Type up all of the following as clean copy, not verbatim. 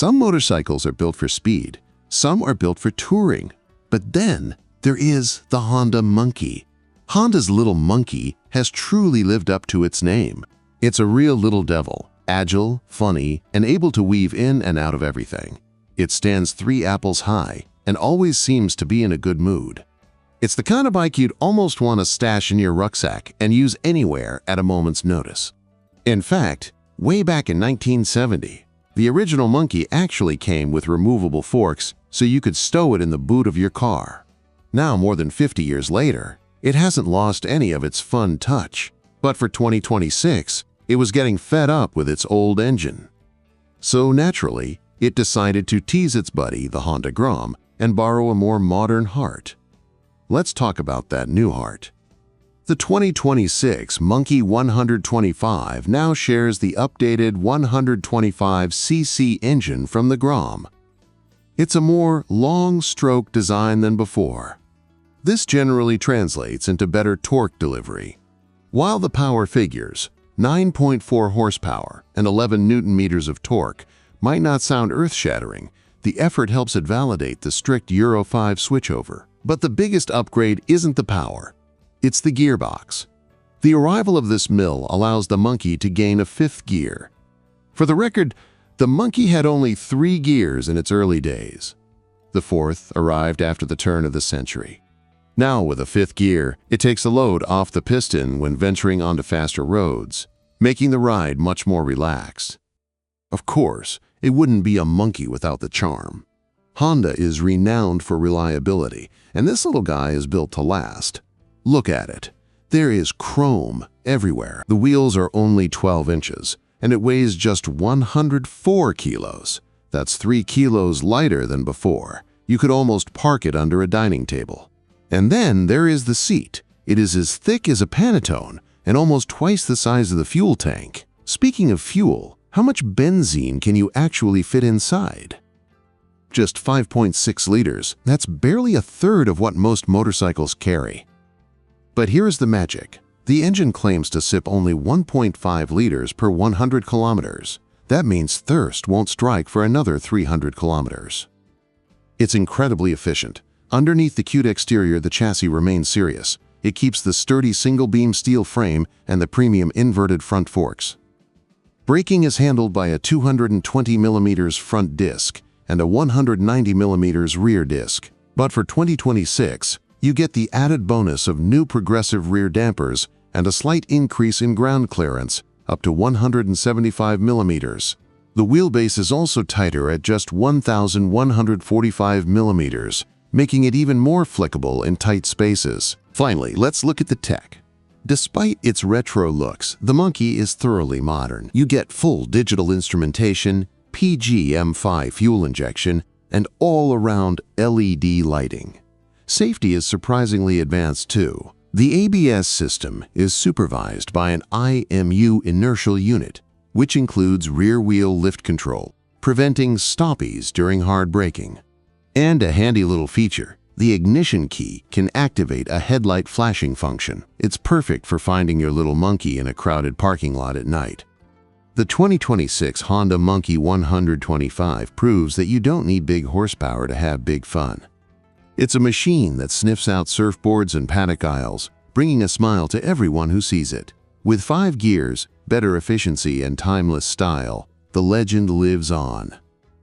Some motorcycles are built for speed, some are built for touring. But then there is the Honda Monkey. Honda's little monkey has truly lived up to its name. It's a real little devil, agile, funny, and able to weave in and out of everything. It stands 3 apples high and always seems to be in a good mood. It's the kind of bike you'd almost want to stash in your rucksack and use anywhere at a moment's notice. In fact, way back in 1970, the original Monkey actually came with removable forks so you could stow it in the boot of your car. Now, more than 50 years later, it hasn't lost any of its fun touch. But for 2026, it was getting fed up with its old engine. So naturally, it decided to tease its buddy, the Honda Grom, and borrow a more modern heart. Let's talk about that new heart. The 2026 Monkey 125 now shares the updated 125cc engine from the Grom. It's a more long-stroke design than before. This generally translates into better torque delivery. While the power figures, 9.4 horsepower and 11 Newton-meters of torque, might not sound earth-shattering, the effort helps it validate the strict Euro 5 switchover. But the biggest upgrade isn't the power. It's the gearbox. The arrival of this mill allows the Monkey to gain a 5th gear. For the record, the Monkey had only 3 gears in its early days. The 4th arrived after the turn of the century. Now, with a 5th gear, it takes a load off the piston when venturing onto faster roads, making the ride much more relaxed. Of course, it wouldn't be a Monkey without the charm. Honda is renowned for reliability, and this little guy is built to last. Look at it. There is chrome everywhere. The wheels are only 12 inches, and it weighs just 104 kilos. That's 3 kilos lighter than before. You could almost park it under a dining table. And then there is the seat. It is as thick as a Panettone and almost twice the size of the fuel tank. Speaking of fuel, how much benzene can you actually fit inside? Just 5.6 liters. That's barely a third of what most motorcycles carry. But here's the magic. The engine claims to sip only 1.5 liters per 100 kilometers. That means thirst won't strike for another 300 kilometers. It's incredibly efficient. Underneath the cute exterior, the chassis remains serious. It keeps the sturdy single-beam steel frame and the premium inverted front forks. Braking is handled by a 220 mm front disc and a 190 mm rear disc. But for 2026, you get the added bonus of new progressive rear dampers and a slight increase in ground clearance, up to 175 mm. The wheelbase is also tighter at just 1,145 mm, making it even more flexible in tight spaces. Finally, let's look at the tech. Despite its retro looks, the Monkey is thoroughly modern. You get full digital instrumentation, PGM5 fuel injection, and all-around LED lighting. Safety is surprisingly advanced too. The ABS system is supervised by an IMU inertial unit, which includes rear-wheel lift control, preventing stoppies during hard braking. And a handy little feature, the ignition key can activate a headlight flashing function. It's perfect for finding your little Monkey in a crowded parking lot at night. The 2026 Honda Monkey 125 proves that you don't need big horsepower to have big fun. It's a machine that sniffs out surfboards and paddock aisles, bringing a smile to everyone who sees it. With 5 gears, better efficiency, and timeless style, the legend lives on.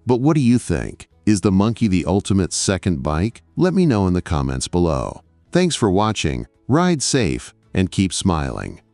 But what do you think? Is the Monkey the ultimate second bike? Let me know in the comments below. Thanks for watching, ride safe, and keep smiling.